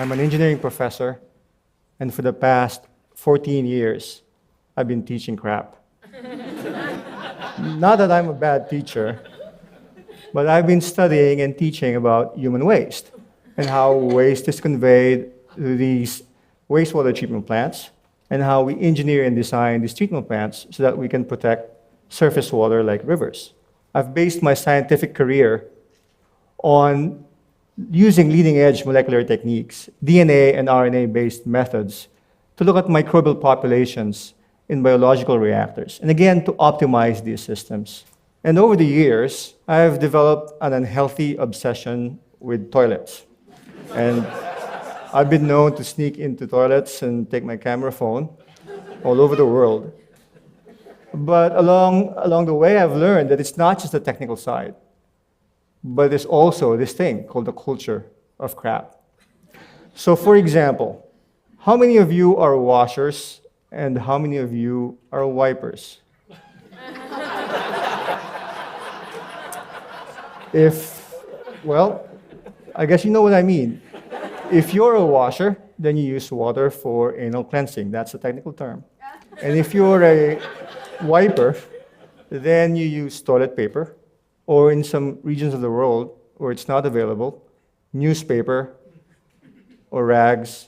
I'm an engineering professor, and for the past 14 years, I've been teaching crap. Not that I'm a bad teacher, but I've been studying and teaching about human waste and how waste is conveyed to these wastewater treatment plants and how we engineer and design these treatment plants so that we can protect surface water like rivers. I've based my scientific career on using leading-edge molecular techniques, DNA and RNA-based methods, to look at microbial populations in biological reactors, and again, to optimize these systems. And over the years, I've developed an unhealthy obsession with toilets. And I've been known to sneak into toilets and take my camera phone all over the world. But along the way, I've learned that it's not just the technical side, but there's also this thing called the culture of crap. So for example, how many of you are washers and how many of you are wipers? Well, I guess you know what I mean. If you're a washer, then you use water for anal cleansing. That's a technical term. And if you're a wiper, then you use toilet paper, or in some regions of the world where it's not available, newspaper, or rags,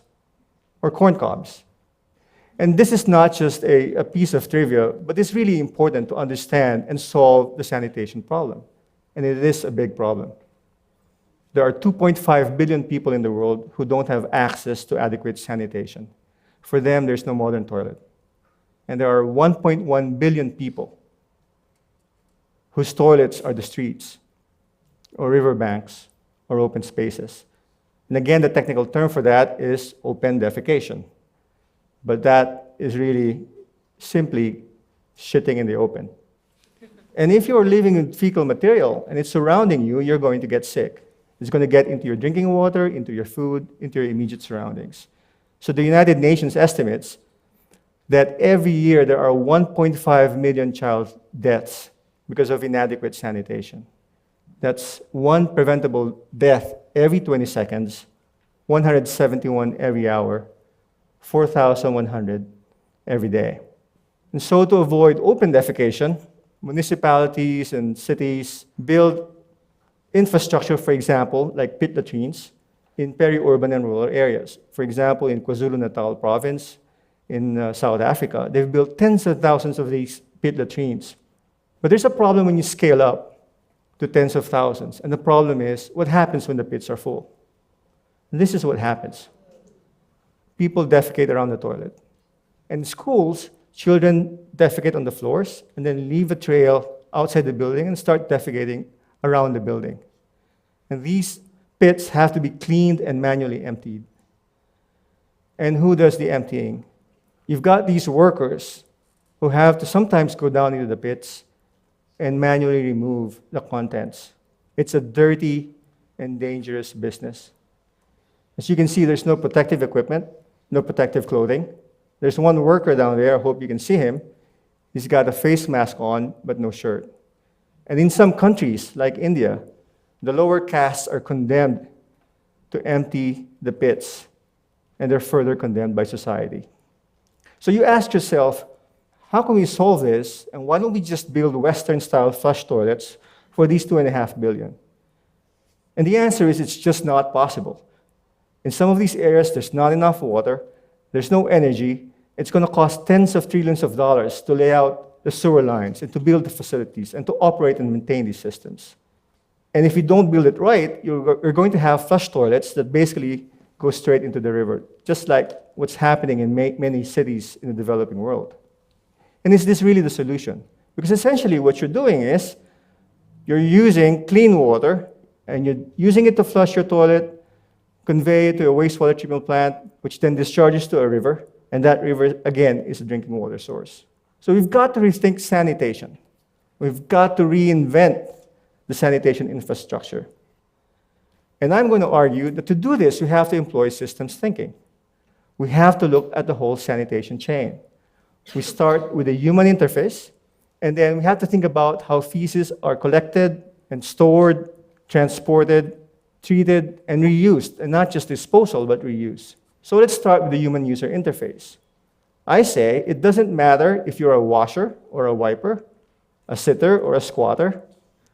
or corn cobs. And this is not just a piece of trivia, but it's really important to understand and solve the sanitation problem. And it is a big problem. There are 2.5 billion people in the world who don't have access to adequate sanitation. For them, there's no modern toilet. And there are 1.1 billion people whose toilets are the streets, or riverbanks, or open spaces. And again, the technical term for that is open defecation. But that is really simply shitting in the open. And if you're living in fecal material and it's surrounding you, you're going to get sick. It's going to get into your drinking water, into your food, into your immediate surroundings. So the United Nations estimates that every year there are 1.5 million child deaths because of inadequate sanitation. That's one preventable death every 20 seconds, 171 every hour, 4,100 every day. And so to avoid open defecation, municipalities and cities build infrastructure, for example, like pit latrines in peri-urban and rural areas. For example, in KwaZulu-Natal province, in South Africa, they've built tens of thousands of these pit latrines. But there's a problem when you scale up to tens of thousands. And the problem is, what happens when the pits are full? And this is what happens. People defecate around the toilet. And in schools, children defecate on the floors and then leave a trail outside the building and start defecating around the building. And these pits have to be cleaned and manually emptied. And who does the emptying? You've got these workers who have to sometimes go down into the pits and manually remove the contents. It's a dirty and dangerous business. As you can see, there's no protective equipment, no protective clothing. There's one worker down there, I hope you can see him. He's got a face mask on, but no shirt. And in some countries, like India, the lower castes are condemned to empty the pits, and they're further condemned by society. So you ask yourself, how can we solve this, and why don't we just build Western-style flush toilets for these 2.5 billion? And the answer is it's just not possible. In some of these areas, there's not enough water, there's no energy, it's going to cost tens of trillions of dollars to lay out the sewer lines and to build the facilities and to operate and maintain these systems. And if you don't build it right, you're going to have flush toilets that basically go straight into the river, just like what's happening in many cities in the developing world. And is this really the solution? Because essentially what you're doing is you're using clean water and you're using it to flush your toilet, convey it to a wastewater treatment plant, which then discharges to a river, and that river, again, is a drinking water source. So we've got to rethink sanitation. We've got to reinvent the sanitation infrastructure. And I'm going to argue that to do this, we have to employ systems thinking. We have to look at the whole sanitation chain. We start with a human interface, and then we have to think about how feces are collected and stored, transported, treated, and reused, and not just disposal, but reuse. So let's start with the human user interface. I say it doesn't matter if you're a washer or a wiper, a sitter or a squatter.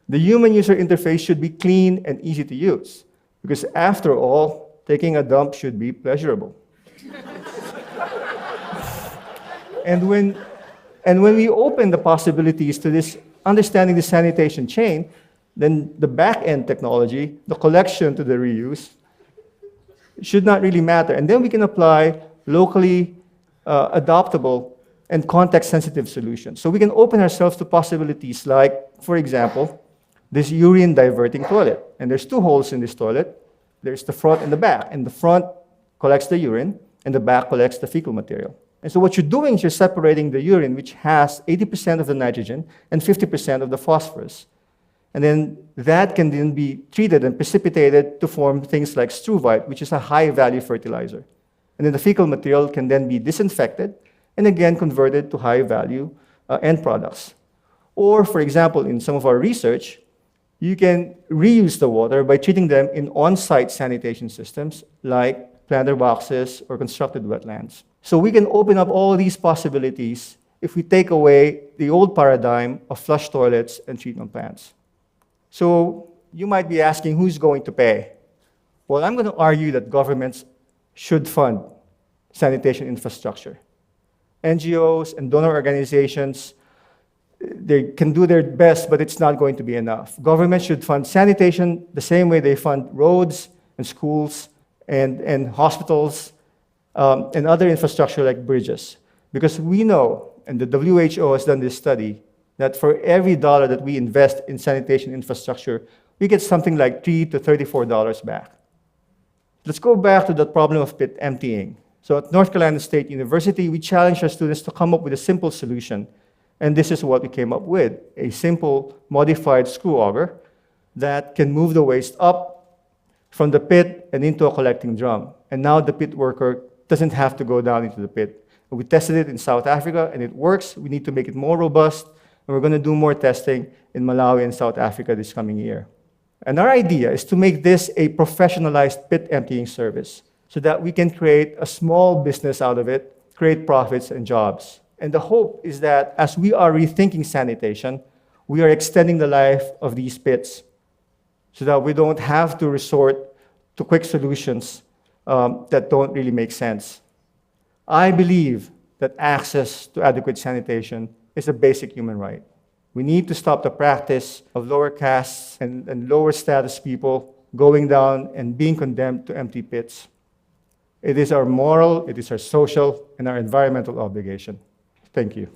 The human user interface should be clean and easy to use, because after all, taking a dump should be pleasurable. And when we open the possibilities to this understanding the sanitation chain, then the back-end technology, the collection to the reuse, should not really matter. And then we can apply locally adoptable and context-sensitive solutions. So we can open ourselves to possibilities like, for example, this urine diverting toilet. And there's two holes in this toilet. There's the front and the back. And the front collects the urine, and the back collects the fecal material. And so what you're doing is you're separating the urine, which has 80% of the nitrogen and 50% of the phosphorus. And then that can then be treated and precipitated to form things like struvite, which is a high-value fertilizer. And then the fecal material can then be disinfected and again converted to high-value end products. Or, for example, in some of our research, you can reuse the water by treating them in on-site sanitation systems like planter boxes or constructed wetlands. So we can open up all these possibilities if we take away the old paradigm of flush toilets and treatment plants. So you might be asking, who's going to pay? Well, I'm going to argue that governments should fund sanitation infrastructure. NGOs and donor organizations, they can do their best, but it's not going to be enough. Governments should fund sanitation the same way they fund roads and schools and hospitals and other infrastructure like bridges. Because we know, and the WHO has done this study, that for every dollar that we invest in sanitation infrastructure, we get something like $3 to $34 back. Let's go back to the problem of pit emptying. So at North Carolina State University, we challenged our students to come up with a simple solution. And this is what we came up with, a simple modified screw auger that can move the waste up from the pit and into a collecting drum. And now the pit worker doesn't have to go down into the pit. And we tested it in South Africa, and it works. We need to make it more robust, and we're going to do more testing in Malawi and South Africa this coming year. And our idea is to make this a professionalized pit emptying service so that we can create a small business out of it, create profits and jobs. And the hope is that as we are rethinking sanitation, we are extending the life of these pits so that we don't have to resort to quick solutions that don't really make sense. I believe that access to adequate sanitation is a basic human right. We need to stop the practice of lower castes and lower status people going down and being condemned to empty pits. It is our moral, it is our social, and our environmental obligation. Thank you.